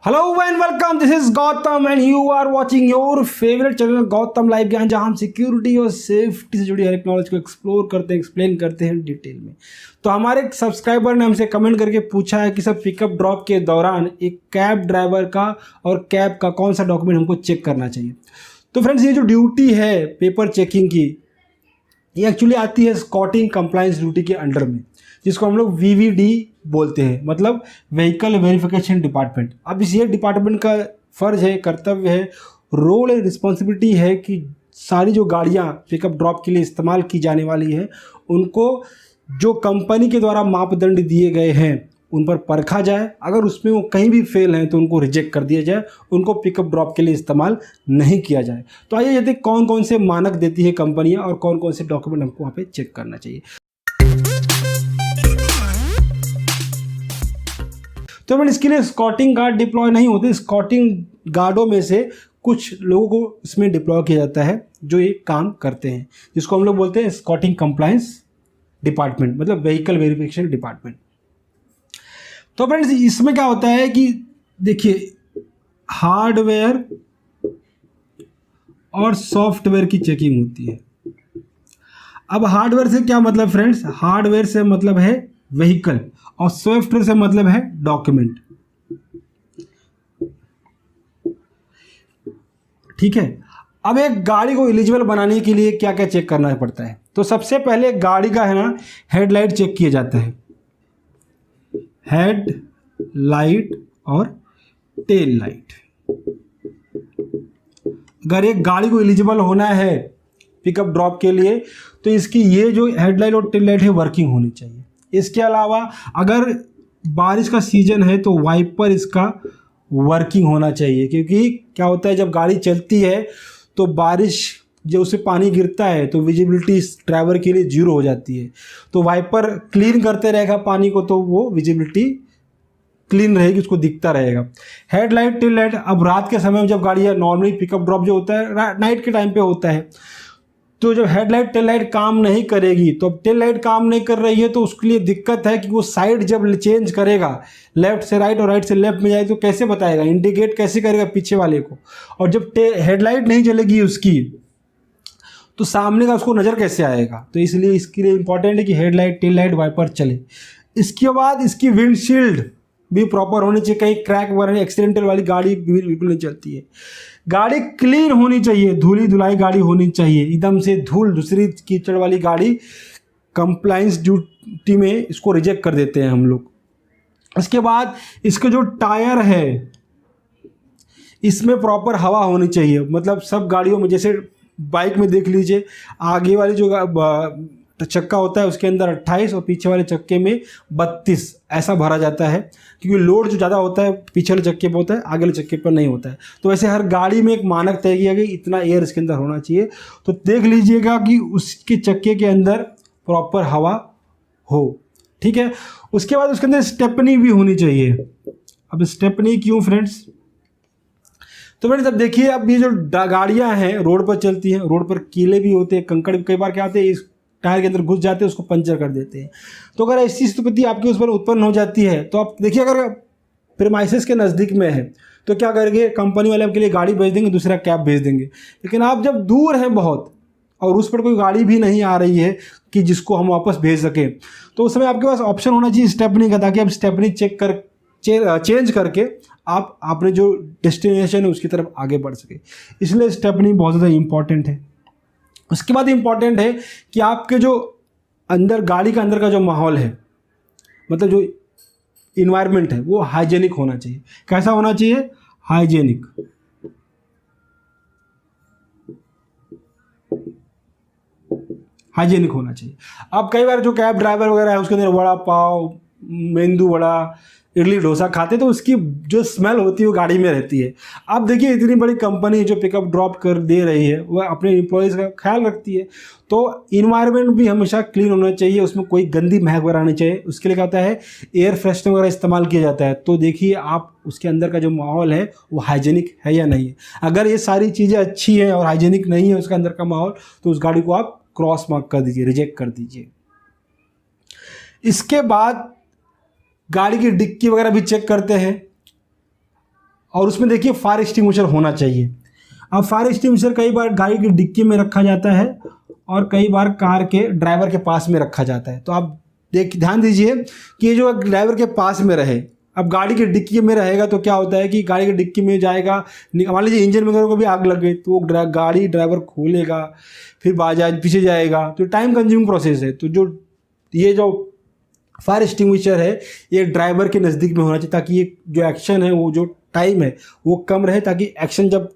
Hello and welcome, this is Gautam and you are watching your favourite channel Gautam live Gyan, जहां हम security और safety से जुड़ी हर एक नॉलेज को एक्सप्लोर करते हैं, एक्सप्लेन करते हैं डिटेल में। तो हमारे एक सब्सक्राइबर ने हमसे कमेंट करके पूछा है कि सब पिकअप ड्रॉप के दौरान एक कैब ड्राइवर का और कैब का कौन सा डॉक्यूमेंट हमको चेक करना चाहिए। तो फ्रेंड्स, ये जो ड्यूटी है पेपर चेकिंग की, ये एक्चुअली आती है स्कॉटिंग कंप्लायंस ड्यूटी के अंडर में, जिसको हम लोग VVD बोलते हैं, मतलब व्हीकल वेरिफिकेशन डिपार्टमेंट। अब इस ये डिपार्टमेंट का फ़र्ज है, कर्तव्य है, रोल एंड रिस्पॉन्सिबिलिटी है कि सारी जो गाड़ियाँ पिकअप ड्रॉप के लिए इस्तेमाल की जाने वाली हैं, उनको जो कंपनी के द्वारा मापदंड दिए गए हैं उन पर परखा जाए। अगर उसमें वो कहीं भी फेल हैं तो उनको रिजेक्ट कर दिया जाए, उनको पिकअप ड्रॉप के लिए इस्तेमाल नहीं किया जाए। तो आइए देखते कौन कौन से मानक देती है कंपनियां और कौन कौन से डॉक्यूमेंट हमको वहाँ पे चेक करना चाहिए। तो मैंने इसके लिए स्कॉटिंग गार्ड डिप्लॉय नहीं होते। स्कॉटिंग गार्डों में से कुछ लोगों को इसमें डिप्लॉय किया जाता है जो ये काम करते हैं, जिसको हम लोग बोलते हैं स्कॉटिंग कंप्लायंस डिपार्टमेंट, मतलब व्हीकल वेरिफिकेशन डिपार्टमेंट। तो फ्रेंड्स, इसमें क्या होता है कि देखिए, हार्डवेयर और सॉफ्टवेयर की चेकिंग होती है। अब हार्डवेयर से क्या मतलब फ्रेंड्स? हार्डवेयर से मतलब है व्हीकल और सॉफ्टवेयर से मतलब है डॉक्यूमेंट। ठीक है। अब एक गाड़ी को एलिजिबल बनाने के लिए क्या क्या चेक करना पड़ता है? तो सबसे पहले गाड़ी का है ना, हेडलाइट चेक किया जाता है, हेड लाइट और टेल लाइट। अगर एक गाड़ी को एलिजिबल होना है पिकअप ड्रॉप के लिए तो इसकी ये जो हेडलाइट और टेल लाइट है वर्किंग होनी चाहिए। इसके अलावा अगर बारिश का सीजन है तो वाइपर इसका वर्किंग होना चाहिए, क्योंकि क्या होता है जब गाड़ी चलती है तो बारिश जब उससे पानी गिरता है तो विजिबिलिटी ड्राइवर के लिए जीरो हो जाती है। तो वाइपर क्लीन करते रहेगा पानी को तो वो विजिबिलिटी क्लीन रहेगी, उसको दिखता रहेगा। हेडलाइट टेल लाइट, अब रात के समय में जब गाड़ी नॉर्मली पिकअप ड्रॉप जो होता है नाइट के टाइम पे होता है, तो जब हेडलाइट टेल लाइट काम नहीं करेगी, तो अब टेल लाइट काम नहीं कर रही है तो उसके लिए दिक्कत है कि वो साइड जब चेंज करेगा, लेफ्ट से राइट और राइट से लेफ्ट में जाए तो कैसे बताएगा, इंडिकेट कैसे करेगा पीछे वाले को। और जब हेडलाइट नहीं चलेगी उसकी तो सामने का उसको नज़र कैसे आएगा। तो इसलिए इसके लिए इंपॉर्टेंट है कि हेडलाइट टेल लाइट वाइपर चले। इसके बाद इसकी विंडशील्ड भी प्रॉपर होनी चाहिए, कहीं क्रैक वगैरह एक्सीडेंटल वाली गाड़ी बिल्कुल नहीं चलती है। गाड़ी क्लीन होनी चाहिए, धुली धुलाई गाड़ी होनी चाहिए, एकदम से धूल दूसरी कीचड़ वाली गाड़ी कंप्लायंस ड्यूटी में इसको रिजेक्ट कर देते हैं हम लोग। उसके बाद इसके जो टायर है इसमें प्रॉपर हवा होनी चाहिए, मतलब सब गाड़ियों में, जैसे बाइक में देख लीजिए, आगे वाली जो चक्का होता है उसके अंदर 28 और पीछे वाले चक्के में 32 ऐसा भरा जाता है, क्योंकि लोड जो ज़्यादा होता है पीछे वाले चक्के पर होता है, आगे वाले चक्के पर नहीं होता है। तो वैसे हर गाड़ी में एक मानक तय किया गया इतना एयर इसके अंदर होना चाहिए। तो देख लीजिएगा कि उसके चक्के के अंदर प्रॉपर हवा हो। ठीक है। उसके बाद उसके अंदर स्टेपनी भी होनी चाहिए। अब स्टेपनी क्यों फ्रेंड्स? तो फ्रेंड्स, अब देखिए, अब ये जो गाड़ियाँ हैं रोड पर चलती हैं, रोड पर कीले भी होते हैं, कंकड़ कई बार क्या होते हैं इस टायर के अंदर घुस जाते हैं, उसको पंचर कर देते हैं। तो अगर ऐसी स्थिति आपके उस पर उत्पन्न हो जाती है तो आप देखिए, अगर प्रीमाइसेस के नज़दीक में है तो क्या करेंगे, कंपनी वाले आपके लिए गाड़ी भेज देंगे, दूसरा कैब भेज देंगे। लेकिन आप जब दूर हैं बहुत और उस पर कोई गाड़ी भी नहीं आ रही है कि जिसको हम वापस भेज सकें, तो उस समय आपके पास ऑप्शन होना चाहिए स्टेपनी का, ताकि आप स्टेपनी चेंज करके आप अपने जो डेस्टिनेशन है उसकी तरफ आगे बढ़ सके। इसलिए स्टेपनी बहुत ज़्यादा इंपॉर्टेंट है। उसके बाद इंपॉर्टेंट है कि आपके जो अंदर गाड़ी का अंदर का जो माहौल है, मतलब जो इन्वायरमेंट है, वो हाइजेनिक होना चाहिए। कैसा होना चाहिए? हाइजेनिक। हाइजेनिक होना चाहिए। अब कई बार जो कैब ड्राइवर वगैरह है उसके अंदर वड़ा पाव, मेंदू वड़ा, इडली डोसा खाते तो उसकी जो स्मेल होती है वो गाड़ी में रहती है। अब देखिए, इतनी बड़ी कंपनी जो पिकअप ड्रॉप कर दे रही है वह अपने एम्प्लॉयज़ का ख्याल रखती है, तो इन्वायरमेंट भी हमेशा क्लीन होना चाहिए, उसमें कोई गंदी महक वगैरह नहीं चाहिए। उसके लिए क्या होता है, एयर फ्रेशनर वगैरह इस्तेमाल किया जाता है। तो देखिए आप उसके अंदर का जो माहौल है वो हाइजेनिक है या नहीं है। अगर ये सारी चीज़ें अच्छी हैं और हाइजेनिक नहीं है उसके अंदर का माहौल, तो उस गाड़ी को आप क्रॉस मार्क कर दीजिए, रिजेक्ट कर दीजिए। इसके बाद गाड़ी की डिक्की वगैरह भी चेक करते हैं। और उसमें देखिए फायर एक्सटिंग्विशर होना चाहिए। अब फायर एक्सटिंग्विशर कई बार गाड़ी की डिक्की में रखा जाता है और कई बार कार के ड्राइवर के पास में रखा जाता है। तो आप ध्यान दीजिए कि ये जो ड्राइवर के पास में रहे। अब गाड़ी की डिक्की में रहेगा तो क्या होता है कि गाड़ी की डिक्की में जाएगा, मान लीजिए इंजन वगैरह को भी आग लग गई तो वो गाड़ी ड्राइवर खोलेगा, फिर बाजार पीछे जाएगा, तो टाइम कंज्यूमिंग प्रोसेस है। तो ये जो फायर एक्सटिंग्विशर है ये ड्राइवर के नज़दीक में होना चाहिए, ताकि ये जो एक्शन है, वो जो टाइम है वो कम रहे, ताकि एक्शन जब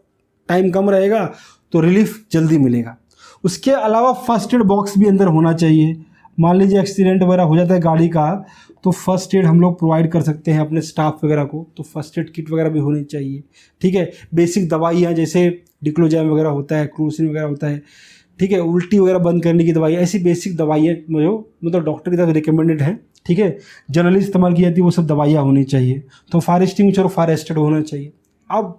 टाइम कम रहेगा तो रिलीफ जल्दी मिलेगा। उसके अलावा फर्स्ट एड बॉक्स भी अंदर होना चाहिए। मान लीजिए एक्सीडेंट वगैरह हो जाता है गाड़ी का, तो फर्स्ट एड हम लोग प्रोवाइड कर सकते हैं अपने स्टाफ वगैरह को, तो फर्स्ट एड किट वगैरह भी होनी चाहिए। ठीक है, बेसिक दवाइयाँ जैसे डिक्लोजैम वगैरह होता है, क्रूसिन वगैरह होता है, ठीक है, उल्टी वगैरह बंद करने की दवाई, ऐसी बेसिक दवाइयाँ जो मतलब डॉक्टर की तरफ रिकमेंडेड है, ठीक है, जनरली इस्तेमाल की जाती है, वो सब दवाइयाँ होनी चाहिए। तो फायर एक्सटिंग्विशर और फायर एस्टेड होना चाहिए। अब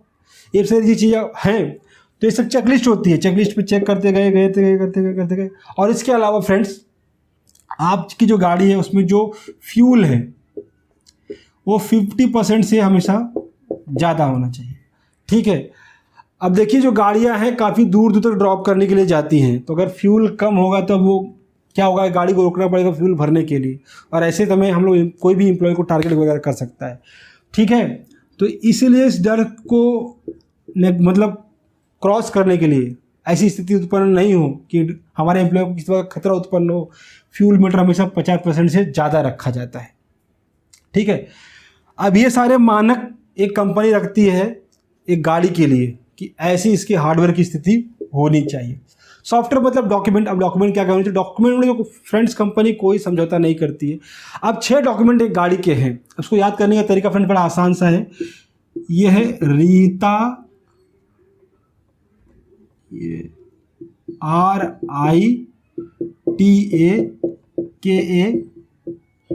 ये सारी चीज़ें हैं तो ये सब चेकलिस्ट होती है, चेकलिस्ट पे चेक करते गए। और इसके अलावा फ्रेंड्स, आपकी जो गाड़ी है उसमें जो फ्यूल है वो 50% से हमेशा ज़्यादा होना चाहिए। ठीक है, अब देखिए जो गाड़ियां हैं काफ़ी दूर दूर तक ड्रॉप करने के लिए जाती हैं, तो अगर फ्यूल कम होगा तो वो क्या होगा, गाड़ी को रोकना पड़ेगा फ्यूल भरने के लिए, और ऐसे समय हम लोग कोई भी एम्प्लॉय को टारगेट वगैरह कर सकता है। ठीक है, तो इसीलिए इस डर को मतलब क्रॉस करने के लिए, ऐसी स्थिति उत्पन्न नहीं हो कि हमारे एम्प्लॉय को किसी तरह का खतरा उत्पन्न हो, फ्यूल मीटर हमेशा 50% से ज़्यादा रखा जाता है। ठीक है, अब ये सारे मानक एक कंपनी रखती है एक गाड़ी के लिए कि ऐसी इसकी हार्डवेयर की स्थिति होनी चाहिए। सॉफ्टवेयर मतलब डॉक्यूमेंट। अब डॉक्यूमेंट क्या करना चाहिए, डॉक्यूमेंट में जो फ्रेंड्स कंपनी कोई समझौता नहीं करती है। अब 6 डॉक्यूमेंट एक गाड़ी के हैं, उसको याद करने का तरीका फ्रेंड्स बड़ा आसान सा है। ये है रीता, ये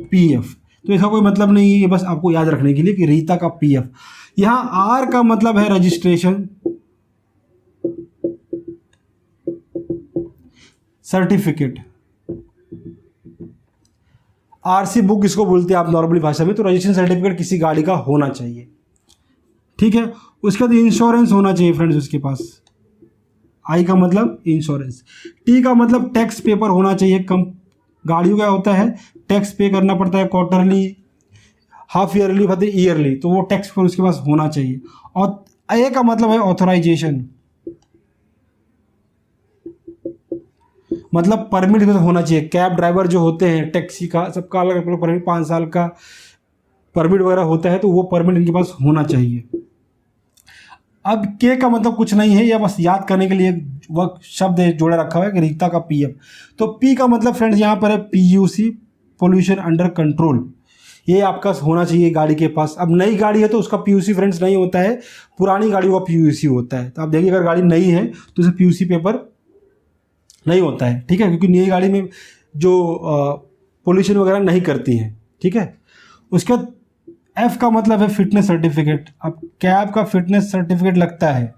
RITAKAPF, तो इसका कोई मतलब नहीं है, ये बस आपको याद रखने के लिए कि रीता का PF। यहाँ R का मतलब है रजिस्ट्रेशन सर्टिफिकेट, RC बुक इसको बोलते हैं आप नॉर्मली भाषा में। तो रजिस्ट्रेशन सर्टिफिकेट किसी गाड़ी का होना चाहिए। ठीक है, उसके बाद इंश्योरेंस होना चाहिए फ्रेंड्स उसके पास। I का मतलब इंश्योरेंस, T का मतलब टैक्स पेपर होना चाहिए। कम गाड़ियों का होता है टैक्स पे करना पड़ता है, क्वार्टरली, हाफ ईयरली, फिर ईयरली, तो वो टैक्स पेपर उसके पास होना चाहिए। और A का मतलब है ऑथराइजेशन, मतलब परमिट होना चाहिए। कैब ड्राइवर जो होते हैं, टैक्सी का, सबका अलग अलग परमिट, 5 साल का परमिट वगैरह होता है, तो वो परमिट इनके पास होना चाहिए। अब के का मतलब कुछ नहीं है, यह बस याद करने के लिए वह शब्द जोड़ा रखा हुआ है कि रीता का PF। तो P का मतलब फ्रेंड्स यहाँ पर है PUC, पोल्यूशन अंडर कंट्रोल, ये आपका होना चाहिए गाड़ी के पास। अब नई गाड़ी है तो उसका PUC फ्रेंड्स नहीं होता है, पुरानी गाड़ियों का PUC होता है। तो आप देखिए अगर गाड़ी नई है तो उसे PUC पेपर नहीं होता है। ठीक है, क्योंकि नई गाड़ी में जो पोल्यूशन वगैरह नहीं करती हैं। ठीक है, उसके बाद F का मतलब है फिटनेस सर्टिफिकेट। अब कैब का फिटनेस सर्टिफिकेट लगता है,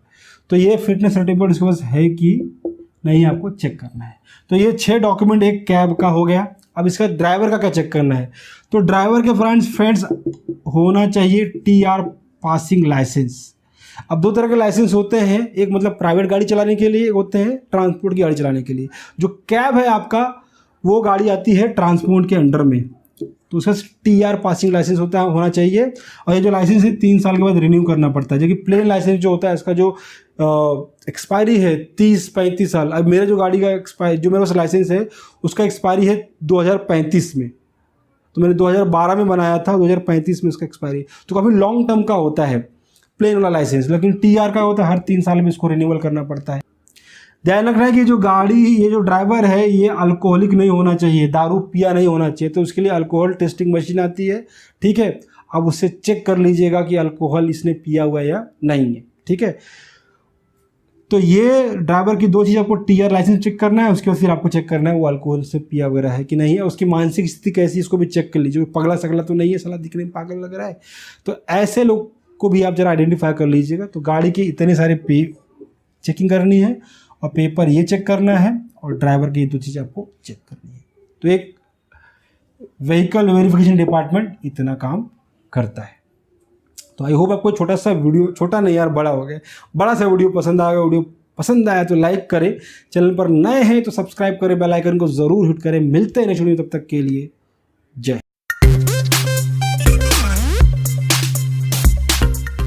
तो ये फिटनेस सर्टिफिकेट उसके पास है कि नहीं आपको चेक करना है। तो ये 6 डॉक्यूमेंट एक कैब का हो गया। अब इसका ड्राइवर का क्या चेक करना है, तो ड्राइवर के फ्रेंड्स होना चाहिए TR पासिंग लाइसेंस। अब 2 तरह के लाइसेंस होते हैं, एक मतलब प्राइवेट गाड़ी चलाने के लिए, होते हैं ट्रांसपोर्ट की गाड़ी चलाने के लिए। जो कैब है आपका, वो गाड़ी आती है ट्रांसपोर्ट के अंडर में, तो उसका TR पासिंग लाइसेंस होना चाहिए। और ये जो लाइसेंस है 3 साल के बाद रिन्यू करना पड़ता है, जबकि प्लेन लाइसेंस जो होता है इसका जो एक्सपायरी है 30-35 साल। अब मेरे जो गाड़ी का जो मेरे पास लाइसेंस है उसका एक्सपायरी है 2035 में, तो मैंने 2012 में बनाया था, 2035 में उसका एक्सपायरी, तो काफ़ी लॉन्ग टर्म का होता है प्लेन वाला लाइसेंस। लेकिन TR का होता है हर 3 साल में इसको रिन्यूअल करना पड़ता है। ध्यान रखना है कि जो गाड़ी, ये जो ड्राइवर है ये अल्कोहलिक नहीं होना चाहिए, दारू पिया नहीं होना चाहिए, तो उसके लिए अल्कोहल टेस्टिंग मशीन आती है। ठीक है, अब उससे चेक कर लीजिएगा कि अल्कोहल इसने पिया हुआ है या नहीं है। ठीक है, तो ये ड्राइवर की 2 चीज़, आपको TR लाइसेंस चेक करना है, उसके बाद फिर आपको चेक करना है वो अल्कोहल से पिया वगैरह है कि नहीं है, उसकी मानसिक स्थिति कैसी है इसको भी चेक कर लीजिए, पगला सकला तो नहीं है, साला दिखने में पागल लग रहा है। तो ऐसे लोग को भी आप जरा आइडेंटिफाई कर लीजिएगा। तो गाड़ी के इतने सारे चेकिंग करनी है, और पेपर ये चेक करना है, और ड्राइवर की ये 2 चीज़ आपको चेक करनी है। तो एक व्हीकल वेरिफिकेशन डिपार्टमेंट इतना काम करता है। तो आई होप आपको छोटा सा वीडियो, छोटा नहीं यार बड़ा हो गया, बड़ा सा वीडियो पसंद आ गया। वीडियो पसंद आया तो लाइक करें, चैनल पर नए हैं तो सब्सक्राइब करें, बेल आइकन को ज़रूर हिट करें। मिलते हैं नेक्स्ट वीडियो, तब तक के लिए